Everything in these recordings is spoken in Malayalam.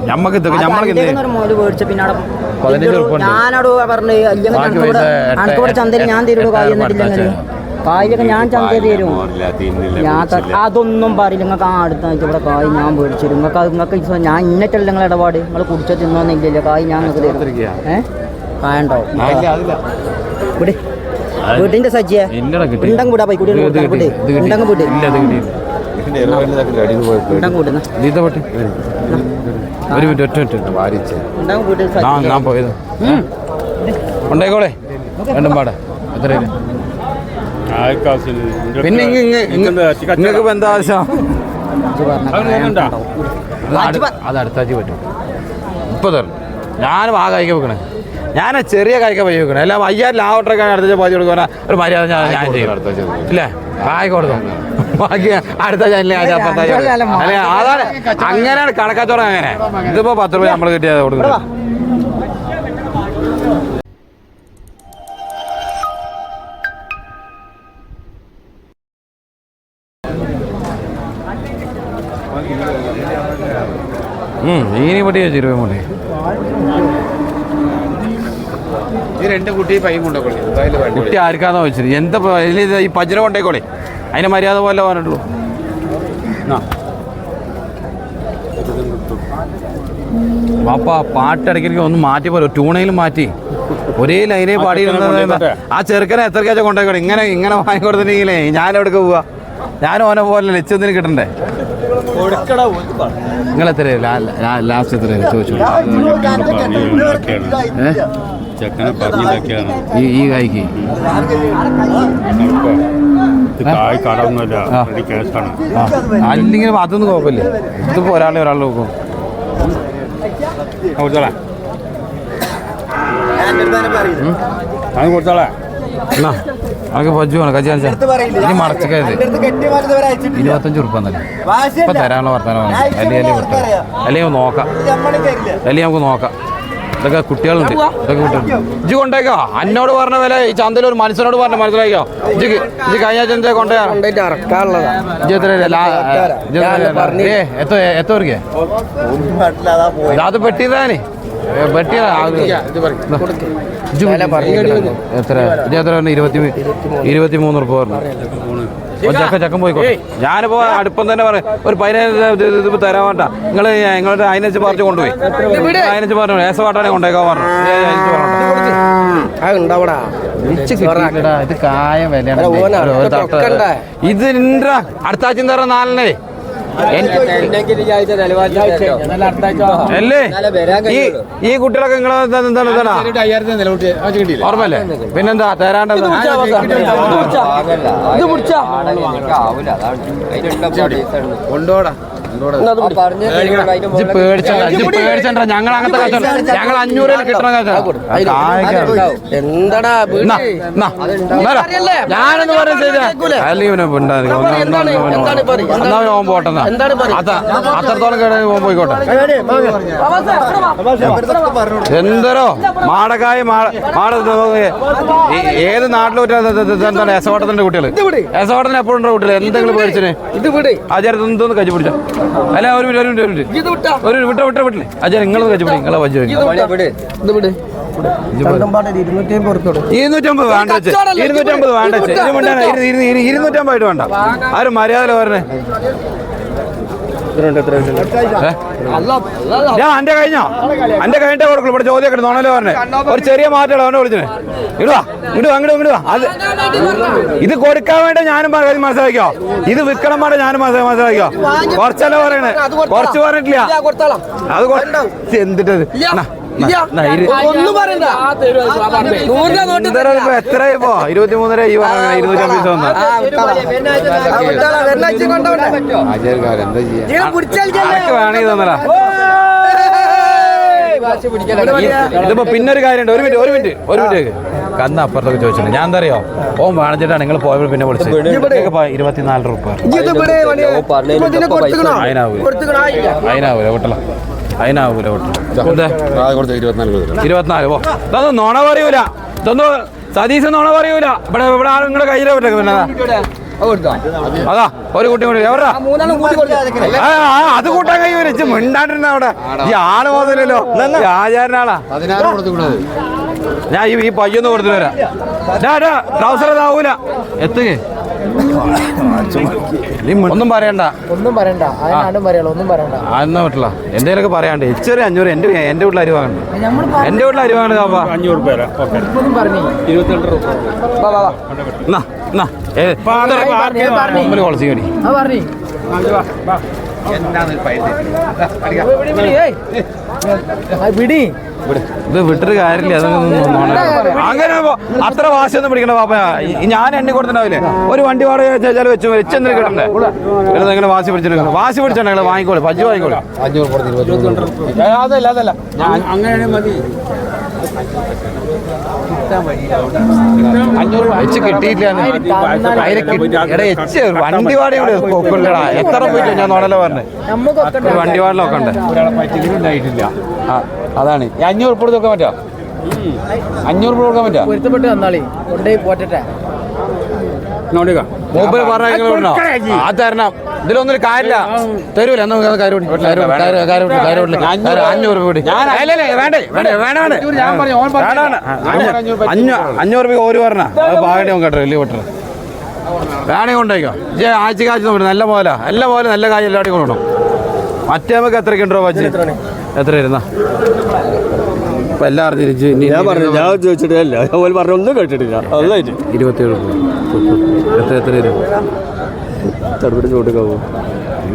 ഞമ്മക്ക് ഞാനോട് പറഞ്ഞു അനക്കോടെ ചന്തയിൽ ഞാൻ തരുള്ളൂ കായ് എന്നിട്ടില്ലെങ്കിൽ കായൊക്കെ ഞാൻ ചന്ത തരും. ഞാൻ അതൊന്നും പറയില്ല. നിങ്ങൾക്ക് ആ അടുത്ത ആഴ്ച ഇവിടെ കായ് ഞാൻ മേടിച്ചു തരും. നിങ്ങൾക്ക് ഞാൻ ഇന്നറ്റല്ല നിങ്ങൾ ഇടപാട്. നിങ്ങൾ കുടിച്ച തിന്നോന്നില്ലല്ലോ കായ് ഞാൻ നിങ്ങൾക്ക് തരും. കായുണ്ടോ ഇവിടെ വീട്ടിന്റെ സജ്ജിയ ഉണ്ടം കൂടാ പോയി കുട്ടി ഉണ്ടങ്ങ് വീട് ഉണ്ടം കൂടുന്ന ഒരു മിനിറ്റ് ഒറ്റ ഞാൻ പോയത് ഉണ്ടായിക്കോളെ രണ്ടും പാടെ എത്ര പിന്നെ നിങ്ങൾക്ക് എന്താ ആവശ്യം അത് അടുത്താഴ്ച പറ്റും. ഇപ്പൊ തരണം ഞാൻ ആ കായ്ക്ക വെക്കണേ. ഞാൻ ചെറിയ കായ്ക്ക പൈ വെക്കണേ. എല്ലാം 5000 ലാവട്ടൊക്കെ അടുത്ത പാതി കൊടുക്കാൻ ഒരു മര്യാദ ഞാൻ ചെയ്യും ഇല്ലേ കായ് കൊടുത്തു ബാക്കി അടുത്ത അല്ലെ അതാണ് അങ്ങനെയാണ് കണക്കച്ചവടം. അങ്ങനെ ഇതിപ്പോ 10 രൂപ നമ്മൾ കിട്ടിയത് കൊടുക്കുന്നത്. ഈനി പട്ടി 20 രൂപ കൊണ്ട് ഈ 2 കുട്ടി പൈ കൊണ്ടോളി. കുട്ടി ആർക്കാന്ന് വെച്ചത് എന്താ ഈ പജന കൊണ്ടേക്കോളെ. അതിന് മര്യാദ പോലെ പറഞ്ഞിട്ടുള്ളൂ. പാപ്പ പാട്ടിടയ്ക്ക് ഒന്ന് മാറ്റി പോലെ ട്യൂണയിലും മാറ്റി ഒരേ ലൈനേ പാടിയിരുന്നത്. ആ ചെറുക്കനെ എത്രക്കാച്ച കൊണ്ടേക്കോളെ. ഇങ്ങനെ വാങ്ങിക്കൊടുത്തിട്ടുണ്ടെങ്കിലേ ഞാൻ എവിടേക്ക് പോവാ? ഞാനും ഓനെ പോലെ ലച്ചൊന്നിന് കിട്ടണ്ടേ. നിങ്ങൾ എത്ര ലാസ്റ്റ് എത്ര ചോദിച്ചു? ഈ കായ്ക്ക് അല്ലെങ്കിൽ അതൊന്നും കുഴപ്പമില്ല. ഇതിപ്പോ ഒരാളെ നോക്കും. അതൊക്കെ പജ്ജു വേണം കച്ചി ഇനി മടച്ചക്കരുത്. 25 ഉറുപ്പ എന്നല്ലേ ഇപ്പൊ തരാനുള്ള വർത്തമാനം. അല്ലെങ്കിൽ നോക്കാം. അല്ലെങ്കിൽ നമുക്ക് നോക്കാം. ഇതൊക്കെ കുട്ടികളുണ്ട്. ഇതൊക്കെ കുട്ടികളുണ്ട്. ഇജ്ജ് കൊണ്ടേക്കോ. എന്നോട് പറഞ്ഞ വില ഈ ചന്തയിൽ ഒരു മനുഷ്യനോട് പറഞ്ഞ മനസ്സിലാക്കിയോ? ഇജ്ജ് കഴിഞ്ഞ ആഴ്ച കൊണ്ടുപോയാ എത്ര അത് പെട്ടിയതാനേ പെട്ടിയതാ. എത്ര 23 ഉറുപ്പ പറഞ്ഞു. ചക്കൻ പോയിക്കോ. ഞാനിപ്പോ അടുപ്പം തന്നെ പറയാം ഒരു 15 തരാൻ വേണ്ട. നിങ്ങളുടെ അതിനനുസരിച്ച് പറിച്ച് കൊണ്ടുപോയി. അതിനനുസരിച്ച് പറഞ്ഞു ഏസവാട്ടാനെ കൊണ്ടേക്കാൻ പറഞ്ഞു. ഇത് കായ വിലയാണ്. ഇത് അടുത്ത ആഴ്ച തരാൻ 4 അല്ലേ. ഈ കുട്ടികളൊക്കെ ഓർമ്മല്ലേ? പിന്നെന്താ തരാണ്ടത്? കൊണ്ടോടാ പേടിച്ചണ്ട. ഞങ്ങൾ അങ്ങനത്തെ കച്ചവടം. ഞങ്ങൾ 500 കിട്ടണ ഞാനൊന്ന് പറയാൻ പോട്ടെന്നാ. അത്രത്തോളം കേടായി പോയിക്കോട്ടെ. എന്തരോ മാടക്കായ ഏത് നാട്ടിലും എസവാട്ടത്തിന്റെ കുട്ടികൾ എസവാട്ടത്തിന് എപ്പോഴും ഉണ്ടോ കുട്ടികൾ എന്തെങ്കിലും പേടിച്ചിന് ആചാരത്തൊന്നും കച്ചു പിടിച്ചോ. അല്ല ഒരു വിട്ടില്ലേ അച്ഛൻ നിങ്ങളൊന്ന് കച്ചു പിടി. നിങ്ങളെ വജ്ജ 250 വേണ്ട. 250 വേണ്ട. 250 ആയിട്ട് വേണ്ട. ആരും മര്യാദ പറഞ്ഞേ. ഞാൻ എന്റെ കഴിഞ്ഞിട്ടേ കൊടുക്കുള്ളൂ. ഇവിടെ ചോദ്യം നോണല്ലോ പറഞ്ഞേ. ഒരു ചെറിയ മാറ്റം അവനെ വിളിച്ചേ. ഇടുവാ അത് ഇത് കൊടുക്കാൻ വേണ്ടി ഞാനും മനസ്സിലാക്കിയോ. ഇത് വിൽക്കണം വേണ്ട ഞാനും മനസ്സിലാക്കിയോ. കുറച്ചല്ല പറയണേ. കുറച്ച് പറഞ്ഞിട്ടില്ല. അത് എന്തിട്ടത് എത്രയായി പോ 23 ഈ 250 വന്ന വേണമെങ്കിൽ തന്നടാ. ഇതിപ്പോ പിന്നൊരു കാര്യമുണ്ട്. ഒരു മിനിറ്റ് കന്ന് അപ്പുറത്തൊക്കെ ചോദിച്ചിട്ടുണ്ട്. ഞാൻ എന്താ അറിയോ ഓൻ വാണിച്ചിട്ടാണ് നിങ്ങൾ പോയപ്പോൾ പിന്നെ വിളിച്ചത് 24 രൂപ. അതിനാവൂല വിട്ടല. 24 പോ. ഇതൊന്നും നോണ പറയൂല. ഇതൊന്നും സതീശ് നോണ പറയൂല. ഇവിടെ നിങ്ങളുടെ കയ്യിലെ പറ്റേ പിന്നെ അതാ ഒരു കുട്ടി കൂടി എവിടാ അത് കൂട്ടാൻ കഴിയുമല്ലോ മിണ്ടാണ്ടിരുന്ന അവിടെ ഈ ആള് പോകുന്നില്ലല്ലോ ആചാരനാളാ ഞാൻ ഈ പയ്യൊന്ന് കൊടുത്തു വരാം ട്രൗസർ ഇതാവൂല എത്തുകേ ഒന്നും പറയണ്ട അതൊന്നും പറ്റില്ല എന്തേലൊക്കെ പറയാണ്ട് ഇച്ചൊരു 500 എന്റെ വീട്ടിൽ അരി വാങ്ങണ്ട എന്റെ വീട്ടിൽ അരി വാങ്ങണ്ട കാപ്പാ 22 കൊളസി കടി ഇത് വിട്ടൊരു കാര്യമില്ല അങ്ങനെ അത്ര വാശിയൊന്നും പിടിക്കണ്ട പാപ്പ ഞാൻ എണ്ണി കൊടുത്തിട്ടുണ്ടാവില്ലേ ഒരു വണ്ടി വാടക വെച്ചാൽ വെച്ച് വെച്ചെന്തിനും കിട്ടണ്ടേ ഇങ്ങനെ വാശി പിടിച്ചിട്ട് വാശി പിടിച്ചിട്ടുണ്ടെങ്കിൽ വാങ്ങിക്കോളൂ പജ്ജ് വാങ്ങിക്കോളൂ അതല്ല അങ്ങനെ മതി വെച്ച് കിട്ടിയില്ല വണ്ടി വാടക കൊല്ലടാ എത്ര പോയിട്ട് ഞാൻ നോടല്ലോ പറഞ്ഞു വണ്ടി വാടലൊക്കെ ഉണ്ട് അതാണ് 500 ഉറുപ്പിക കൊടുക്കാൻ പറ്റാ 500 ഉറുപ്പിക കൊടുക്കാൻ പറ്റാ പൊരുത്തപ്പെട്ട് തന്നാളി കൊണ്ടേ പോട്ടെ മൂപ്പര് പറഞ്ഞോ അത് തരണം ഇതിലൊന്നും കാര്യമില്ല തരൂല 500 രൂപ ഒരു പറഞ്ഞ പാകടി കേട്ടോ വലിയ പെട്ടത് വേണേ കൊണ്ടേക്കോ ആഴ്ച കാഴ്ച നല്ല പോലെ നല്ല കാര്യം എല്ലാവരും കൊണ്ടോ മറ്റേ നമുക്ക് എത്രയ്ക്കുണ്ടോ പച്ചി എത്ര ഇരുന്ന ഇപ്പൊ എല്ലാവരും തിരിച്ച് ഞാൻ ചോദിച്ചിട്ടില്ല പറഞ്ഞൊന്നും കേട്ടിട്ടില്ല 27 എത്ര ചോദിക്കാവോ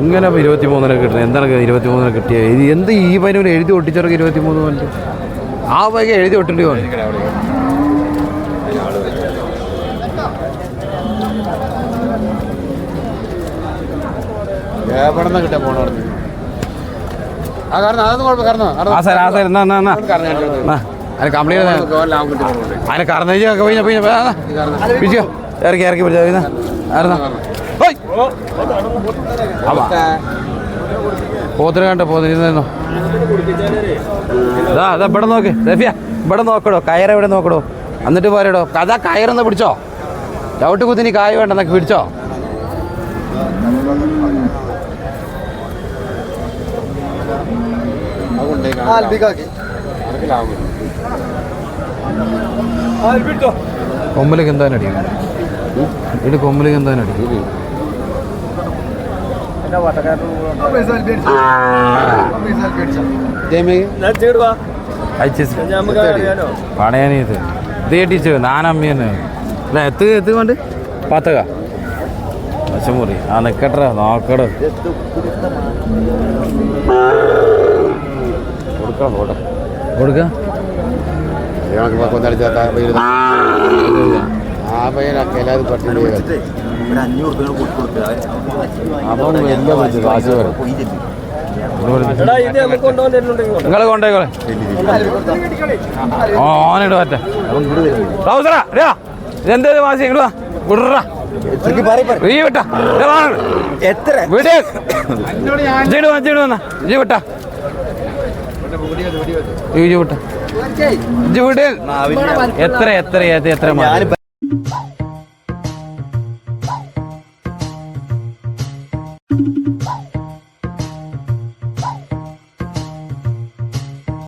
ഇങ്ങനെ 23 കിട്ടുന്നത് എന്താണ് 23 കിട്ടിയത് ഇത് എന്ത് ഈ പൈനൂര് എഴുതി ഒട്ടിച്ചവർക്ക് 23 കൊണ്ട് ആ പൈക എഴുതി ഒട്ടിട്ട് പോകും കിട്ടാൻ പോണ കംപ്ലീറ്റ് അതിനെ കറന്നേച്ചൊക്കെ പിടിച്ചോ ഇറക്കി പിടിച്ചോ പോത്തിന് കണ്ടോ പോത്തിരുന്നോ ഇവിടെ നോക്ക് റഫിയ ഇവിടെ നോക്കടോ കയറ് എവിടെ നോക്കടോ എന്നിട്ട് പോരടോ അതാ കയറൊന്ന് പിടിച്ചോ ചവിട്ട് കുത്തിന് കായ വേണ്ടെന്നൊക്കെ പിടിച്ചോ കൊമ്പലേക്ക് എന്തായാലും അടിക്കും ഇത് കൊമ്പലേക്ക് എന്തായാലും അടിക്കും പണയാനീ ഇത് കേട്ടിച്ചു നാനമ്മീന്ന് അല്ല എത്ത് കൊണ്ട് പത്തക പച്ചമുറി ആ നിക്കട്ട നോക്കട കൊടുക്ക നിങ്ങൾ കൊണ്ടേക്കോളെ ഓനിട്ട് പറ്റേ ഇതെന്തേലും വാശി ഇങ്ങോട്ടാ വിടറാ വിട്ടാ വിട വിട്ടാ എത്ര